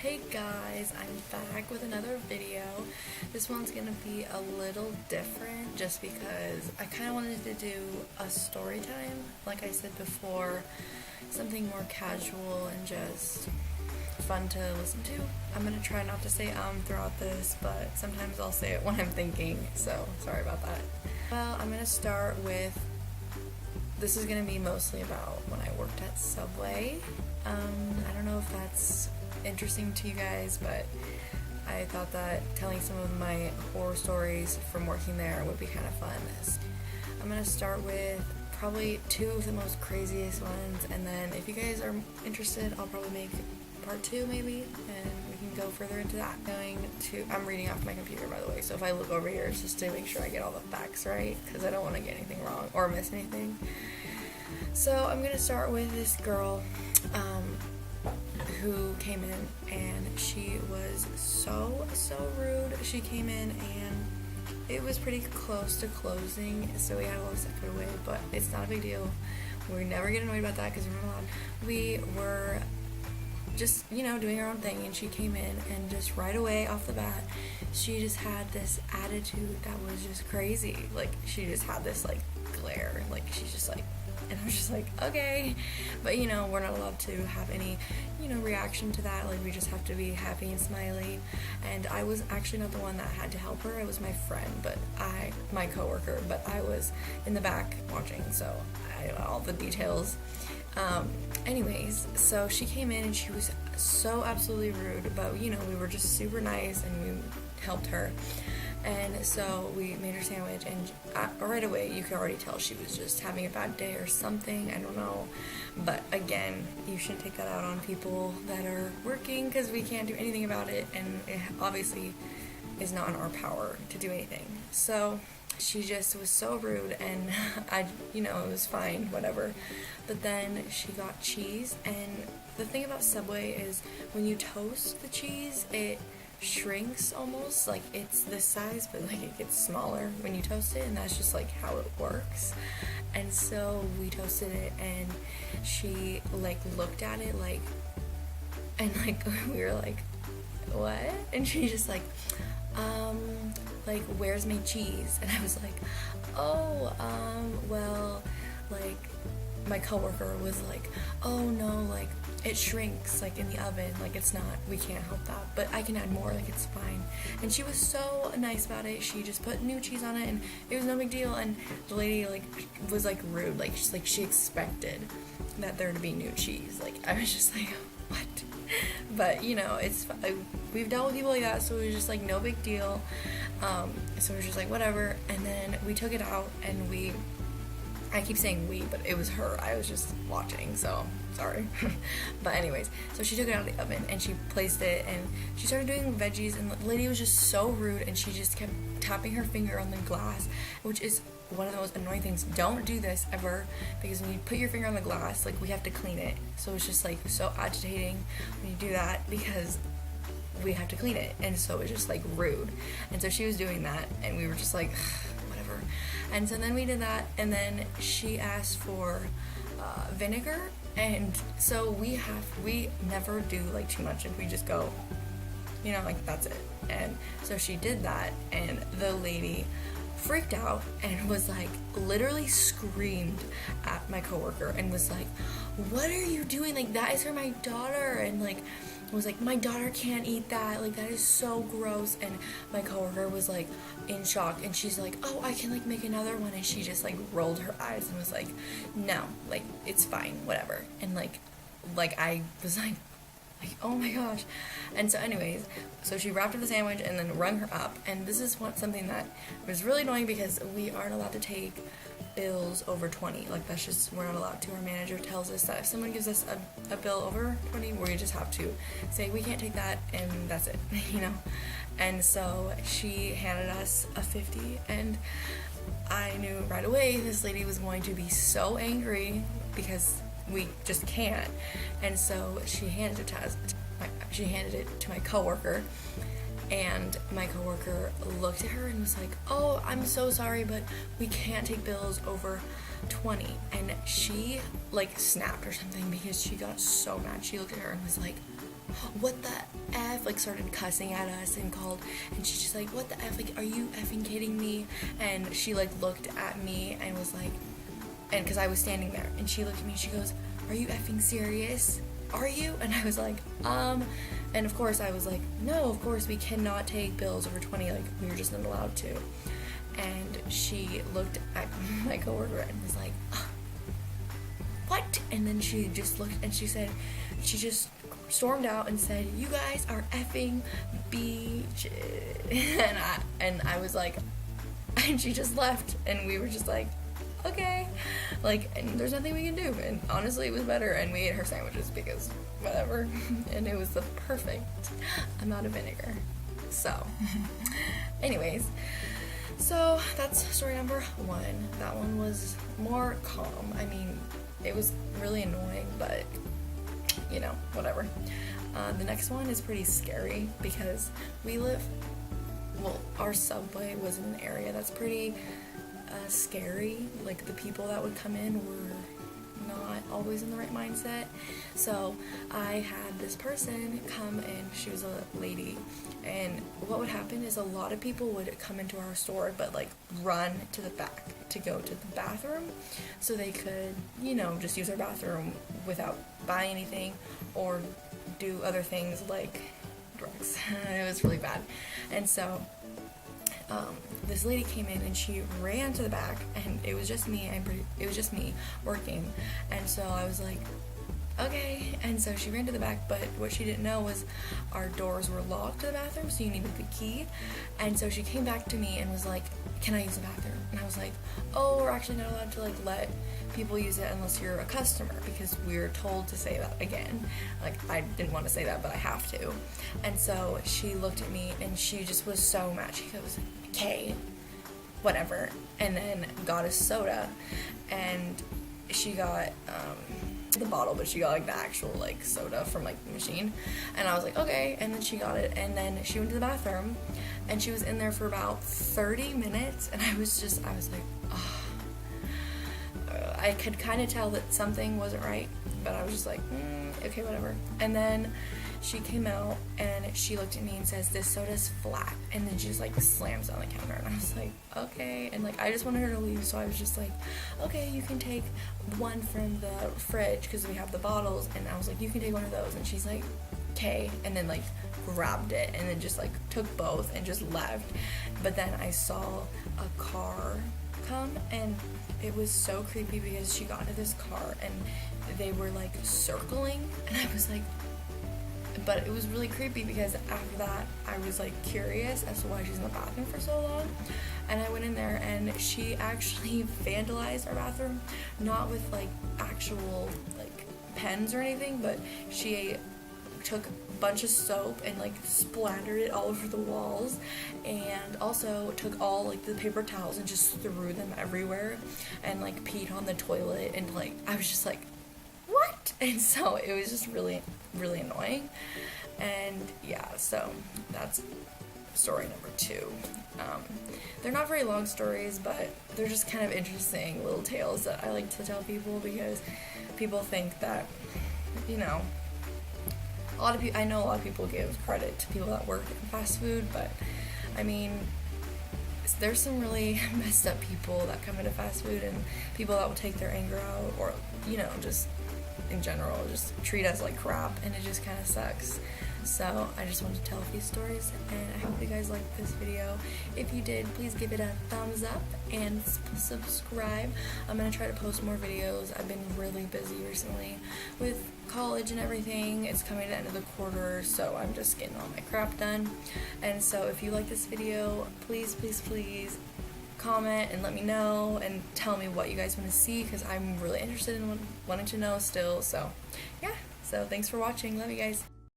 Hey guys, I'm back with another video. This one's gonna be a little different just because I kind of wanted to do a story time, like I said before, something more casual and just fun to listen to. I'm gonna try not to say throughout this, but sometimes I'll say it when I'm thinking, so sorry about that. Well, I'm gonna start with, this is gonna be mostly about when I worked at Subway. I don't know if that's interesting to you guys, but I thought that telling some of my horror stories from working there would be kind of fun. I'm gonna start with probably two of the most craziest ones, and then if you guys are interested, I'll probably make part two maybe, and we can go further into that. I'm reading off my computer, by the way, so if I look over here, it's just to make sure I get all the facts right, because I don't want to get anything wrong or miss anything. So I'm gonna start with this girl who came in, and she was so rude. She came in and it was pretty close to closing, so we had a little step away, but it's not a big deal. We never get annoyed about that because we're not allowed. We were just, doing our own thing, and she came in and just right away off the bat, she just had this attitude that was just crazy. Like, she just had this glare, she's just and I was just okay, but we're not allowed to have any reaction to that. We just have to be happy and smiley. And I was actually not the one that had to help her, it was my friend, my coworker, but I was in the back watching, so I don't know all the details. Anyways, so she came in and she was so absolutely rude, but we were just super nice and we helped her. And so we made her sandwich, and right away you could already tell she was just having a bad day or something, I don't know. But again, you shouldn't take that out on people that are working, because we can't do anything about it, and it obviously is not in our power to do anything. So she just was so rude, and it was fine, whatever. But then she got cheese, and the thing about Subway is when you toast the cheese, it shrinks almost, it's this size, but it gets smaller when you toast it, and that's just how it works. And so we toasted it, and she looked at it and we were what? And she just where's my cheese? And I was well, my coworker was oh no, it shrinks in the oven, it's not, we can't help that, but I can add more, it's fine. And she was so nice about it. She just put new cheese on it, and it was no big deal. And the lady was rude, she expected that there to be new cheese. I was just what? But it's we've dealt with people like that, so it was just no big deal. So it was just whatever. And then we took it out, and I keep saying we, but it was her. I was just watching, so sorry. But anyways, so she took it out of the oven, and she placed it, and she started doing veggies, and the lady was just so rude, and she just kept tapping her finger on the glass, which is one of the most annoying things. Don't do this ever, because when you put your finger on the glass, we have to clean it. So it's just so agitating when you do that, because we have to clean it, and so it's just rude. And so she was doing that, and we were just whatever. And so then we did that, and then she asked for vinegar, and so we never do too much, if we just go, that's it. And so she did that, and the lady freaked out and was literally screamed at my coworker and was what are you doing? That is for my daughter. And was my daughter can't eat that, that is so gross. And my coworker was in shock, and she's oh, I can make another one, and she just rolled her eyes and was no, it's fine, whatever. And I was oh my gosh. And so anyways, so she wrapped up the sandwich and then rung her up, and this is something that was really annoying, because we aren't allowed to take bills over 20. That's just, we're not allowed to. Our manager tells us that if someone gives us a bill over 20, we just have to say we can't take that, and that's it. And so she handed us a 50, and I knew right away this lady was going to be so angry, because we just can't. And so she handed it to us. She handed it to my coworker, and my coworker looked at her and was oh, I'm so sorry, but we can't take bills over 20. And she snapped or something, because she got so mad. She looked at her and was what the F, like started cussing at us and she's just like, what the F, like, are you effing kidding me? And she like looked at me and was like, and because I was standing there, and she looked at me and she goes, are you effing serious? Are you? And I was like, and of course I was like, no, of course we cannot take bills over 20, like we were just not allowed to. And she looked at my coworker and was like, what? And then she just looked and she just stormed out and said, you guys are effing bitches. And I was like, and she just left, and we were just like, okay, like, and there's nothing we can do. And honestly, it was better, and we ate her sandwiches because whatever. And it was the perfect amount of vinegar. So anyways, so that's story number 1. That one was more calm. I mean, it was really annoying, but you know, whatever. The next one is pretty scary because our subway was in an area that's pretty scary. Like, the people that would come in were not always in the right mindset. So I had this person come in, she was a lady, and what would happen is a lot of people would come into our store but like run to the back to go to the bathroom so they could, you know, just use our bathroom without buying anything or do other things like drugs. It was really bad. And so this lady came in and she ran to the back, and it was just me working, and so I was like, okay. And so she ran to the back, but what she didn't know was our doors were locked to the bathroom, so you needed the key. And so she came back to me and was like, can I use the bathroom? And I was like, oh, we're actually not allowed to like let people use it unless you're a customer, because we're told to say that again. Like, I didn't want to say that, but I have to. And so she looked at me and she just was so mad. She goes, okay, whatever, and then got a soda, and she got the bottle, but she got like the actual like soda from like the machine. And I was like, okay. And then she got it, and then she went to the bathroom, and she was in there for about 30 minutes, and I was like, oh. I could kind of tell that something wasn't right, but I was just like, okay, whatever. And then she came out and she looked at me and says, this soda's flat, and then she just like slams it on the counter, and I was like, okay. And like, I just wanted her to leave, so I was just like, okay, you can take one from the fridge because we have the bottles, and I was like, you can take one of those, and she's like, okay, and then like grabbed it and then just like took both and just left. But then I saw a car come, and it was so creepy because she got into this car and they were like circling, and I was like, but it was really creepy because after that I was like curious as to why she's in the bathroom for so long. And I went in there, and she actually vandalized our bathroom, not with like actual like pens or anything, but she took a bunch of soap and like splattered it all over the walls, and also took all like the paper towels and just threw them everywhere, and like peed on the toilet, and like I was just like, what? And so it was just really, really annoying. And yeah, so that's story number 2. They're not very long stories, but they're just kind of interesting little tales that I like to tell people, because people think that, you know, I know a lot of people give credit to people that work in fast food, but I mean, there's some really messed up people that come into fast food, and people that will take their anger out, or, you know, just in general, just treat us like crap, and it just kind of sucks. So I just wanted to tell a few stories, and I hope you guys liked this video. If you did, please give it a thumbs up and subscribe. I'm going to try to post more videos. I've been really busy recently with college and everything. It's coming to the end of the quarter, so I'm just getting all my crap done. And so if you like this video, please, please, please comment and let me know and tell me what you guys want to see, because I'm really interested in wanting to know still. So yeah, so thanks for watching. Love you guys.